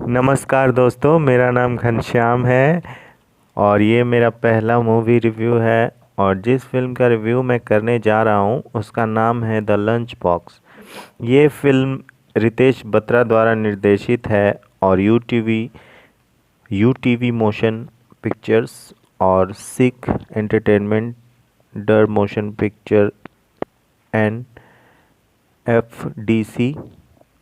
नमस्कार दोस्तों, मेरा नाम घनश्याम है और ये मेरा पहला मूवी रिव्यू है। और जिस फिल्म का रिव्यू मैं करने जा रहा हूँ उसका नाम है द लंच बॉक्स। ये फिल्म रितेश बत्रा द्वारा निर्देशित है और यूटीवी मोशन पिक्चर्स और सिख एंटरटेनमेंट डर मोशन पिक्चर एंड एफडीसी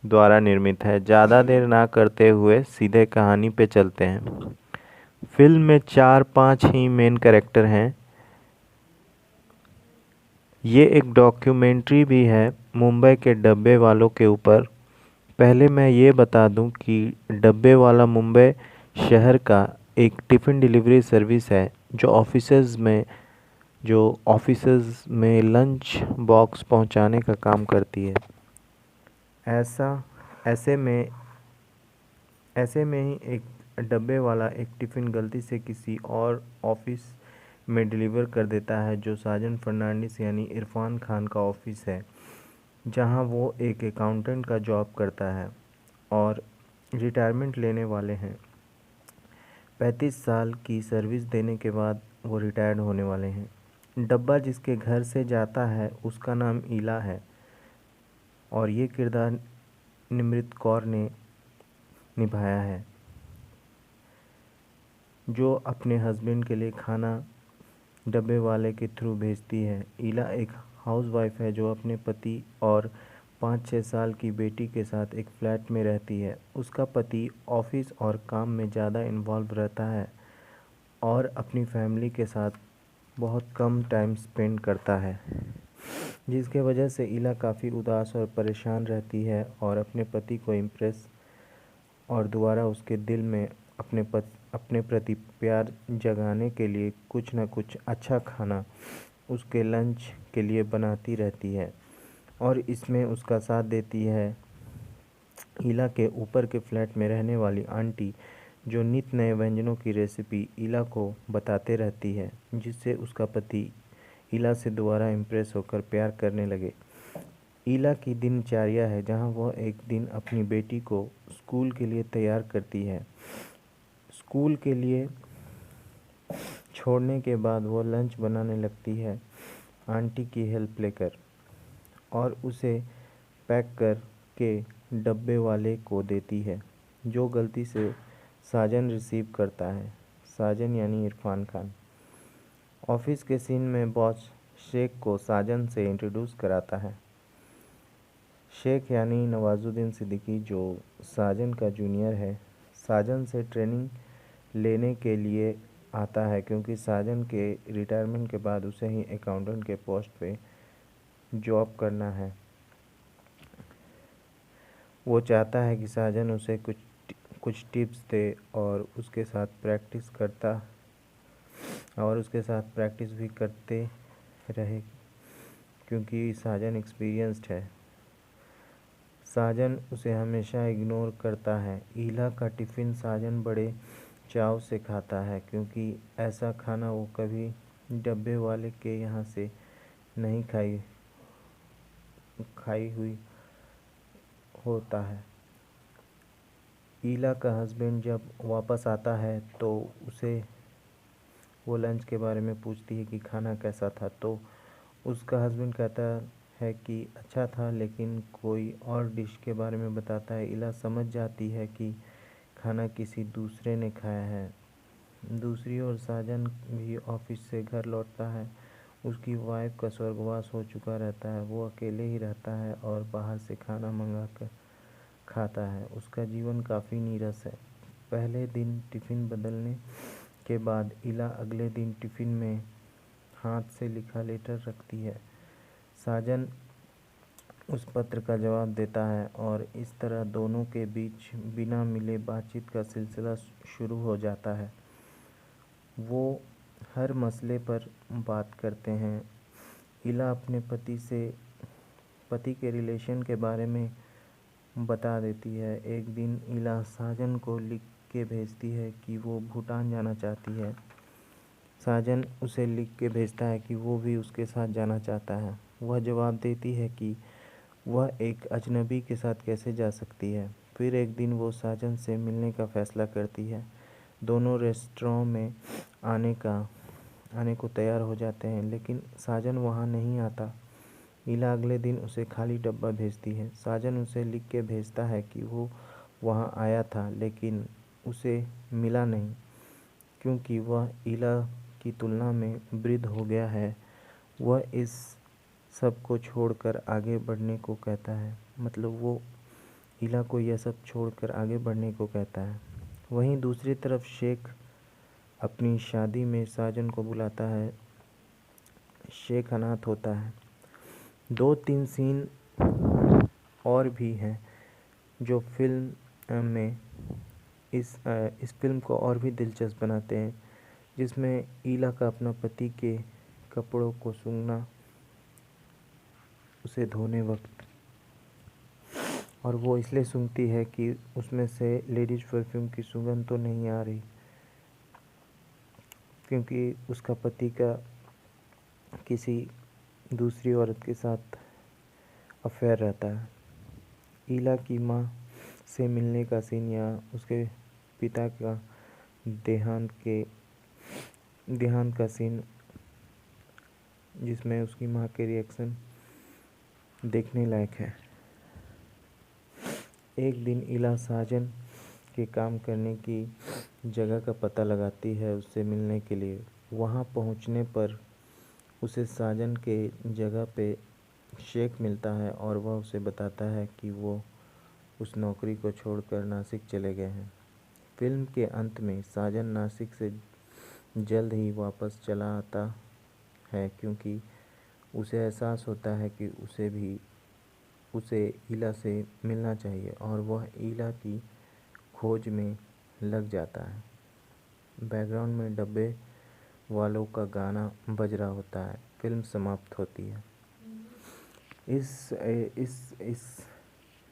द्वारा निर्मित है। ज़्यादा देर ना करते हुए सीधे कहानी पे चलते हैं। फिल्म में 4-5 ही मेन कैरेक्टर हैं। ये एक डॉक्यूमेंट्री भी है मुंबई के डब्बे वालों के ऊपर। पहले मैं ये बता दूं कि डब्बे वाला मुंबई शहर का एक टिफ़िन डिलीवरी सर्विस है जो ऑफिसेज में लंच बॉक्स पहुंचाने का काम करती है। ऐसा ऐसे में ऐसे में ही एक डब्बे वाला एक टिफ़िन गलती से किसी और ऑफिस में डिलीवर कर देता है, जो साजन फर्नांडिस यानी इरफान खान का ऑफिस है, जहां वो एक अकाउंटेंट का जॉब करता है और रिटायरमेंट लेने वाले हैं। 35 साल की सर्विस देने के बाद वो रिटायर्ड होने वाले हैं। डब्बा जिसके घर से जाता है उसका नाम ईला है और ये किरदार निमृत कौर ने निभाया है, जो अपने हस्बैंड के लिए खाना डब्बे वाले के थ्रू भेजती है। ईला एक हाउसवाइफ है जो अपने पति और 5-6 साल की बेटी के साथ एक फ्लैट में रहती है। उसका पति ऑफिस और काम में ज़्यादा इन्वॉल्व रहता है और अपनी फैमिली के साथ बहुत कम टाइम स्पेंड करता है, जिसके वजह से ईला काफ़ी उदास और परेशान रहती है और अपने पति को इम्प्रेस और दोबारा उसके दिल में अपने प्रति प्यार जगाने के लिए कुछ न कुछ अच्छा खाना उसके लंच के लिए बनाती रहती है। और इसमें उसका साथ देती है ईला के ऊपर के फ्लैट में रहने वाली आंटी, जो नित नए व्यंजनों की रेसिपी ईला को बताते रहती है, जिससे उसका पति ईला से दोबारा इम्प्रेस होकर प्यार करने लगे। ईला की दिनचर्या है जहां वह एक दिन अपनी बेटी को स्कूल के लिए तैयार करती है। स्कूल के लिए छोड़ने के बाद वो लंच बनाने लगती है आंटी की हेल्प लेकर और उसे पैक करके डब्बे वाले को देती है, जो गलती से साजन रिसीव करता है। साजन यानी इरफान खान ऑफिस के सीन में बॉस शेख को साजन से इंट्रोड्यूस कराता है। शेख यानी नवाजुद्दीन सिद्दीकी, जो साजन का जूनियर है, साजन से ट्रेनिंग लेने के लिए आता है क्योंकि साजन के रिटायरमेंट के बाद उसे ही अकाउंटेंट के पोस्ट पे जॉब करना है। वो चाहता है कि साजन उसे कुछ टिप्स दे और उसके साथ प्रैक्टिस भी करते रहे, क्योंकि साजन एक्सपीरियंस्ड है। साजन उसे हमेशा इग्नोर करता है। ईला का टिफ़िन साजन बड़े चाव से खाता है क्योंकि ऐसा खाना वो कभी डब्बे वाले के यहाँ से नहीं खाई हुई होता है। ईला का हस्बैंड जब वापस आता है तो उसे वो लंच के बारे में पूछती है कि खाना कैसा था, तो उसका हस्बैंड कहता है कि अच्छा था, लेकिन कोई और डिश के बारे में बताता है। ईला समझ जाती है कि खाना किसी दूसरे ने खाया है। दूसरी ओर साजन भी ऑफिस से घर लौटता है। उसकी वाइफ का स्वर्गवास हो चुका रहता है। वो अकेले ही रहता है और बाहर से खाना मंगा कर खाता है। उसका जीवन काफ़ी नीरस है। पहले दिन टिफ़िन बदलने के बाद ईला अगले दिन टिफ़िन में हाथ से लिखा लेटर रखती है। साजन उस पत्र का जवाब देता है और इस तरह दोनों के बीच बिना मिले बातचीत का सिलसिला शुरू हो जाता है। वो हर मसले पर बात करते हैं। ईला अपने पति के रिलेशन के बारे में बता देती है। एक दिन ईला साजन को लिख के भेजती है कि वो भूटान जाना चाहती है। साजन उसे लिख के भेजता है कि वो भी उसके साथ जाना चाहता है। वह जवाब देती है कि वह एक अजनबी के साथ कैसे जा सकती है। फिर एक दिन वो साजन से मिलने का फ़ैसला करती है। दोनों रेस्टोरेंट में आने को तैयार हो जाते हैं, लेकिन साजन वहाँ नहीं आता। ईला अगले दिन उसे खाली डब्बा भेजती है। साजन उसे लिख के भेजता है कि वो वहाँ आया था, लेकिन उसे मिला नहीं, क्योंकि वह ईला की तुलना में वृद्ध हो गया है। वह इस सब को छोड़कर आगे बढ़ने को कहता है। मतलब वो ईला को यह सब छोड़कर आगे बढ़ने को कहता है। वहीं दूसरी तरफ शेख अपनी शादी में साजन को बुलाता है। शेख अनाथ होता है। 2-3 सीन और भी हैं जो फिल्म में इस फिल्म को और भी दिलचस्प बनाते हैं, जिसमें ईला का अपना पति के कपड़ों को सूंघना उसे धोने वक्त, और वो इसलिए सूंघती है कि उसमें से लेडीज परफ्यूम की सुगंध तो नहीं आ रही, क्योंकि उसका पति का किसी दूसरी औरत के साथ अफेयर रहता है। ईला की माँ से मिलने का सीन या उसके पिता का देहांत का सीन, जिसमें उसकी माँ के रिएक्शन देखने लायक है। एक दिन ईला साजन के काम करने की जगह का पता लगाती है उससे मिलने के लिए। वहाँ पहुँचने पर उसे साजन के जगह पे शेख मिलता है और वह उसे बताता है कि वो उस नौकरी को छोड़कर नासिक चले गए हैं। फिल्म के अंत में साजन नासिक से जल्द ही वापस चला आता है, क्योंकि उसे एहसास होता है कि उसे ईला से मिलना चाहिए, और वह ईला की खोज में लग जाता है। बैकग्राउंड में डब्बे वालों का गाना बज रहा होता है। फिल्म समाप्त होती है।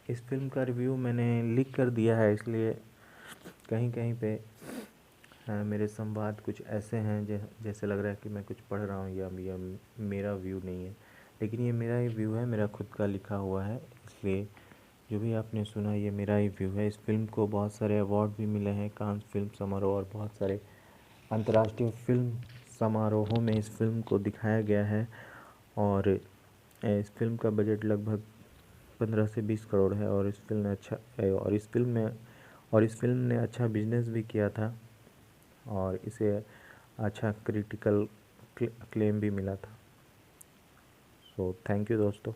इस फिल्म का रिव्यू मैंने लिख कर दिया है, इसलिए कहीं कहीं पे मेरे संवाद कुछ ऐसे हैं जैसे लग रहा है कि मैं कुछ पढ़ रहा हूँ या मेरा व्यू नहीं है, लेकिन ये मेरा ही व्यू है, मेरा खुद का लिखा हुआ है, इसलिए जो भी आपने सुना ये मेरा ही व्यू है। इस फिल्म को बहुत सारे अवार्ड भी मिले हैं, कांस फिल्म समारोह और बहुत सारे अंतर्राष्ट्रीय फिल्म समारोहों में इस फिल्म को दिखाया गया है। और इस फिल्म का बजट लगभग 15 से 20 करोड़ है, और इस फिल्म ने अच्छा बिजनेस भी किया था, और इसे अच्छा क्रिटिकल क्लेम भी मिला था। सो थैंक यू दोस्तों।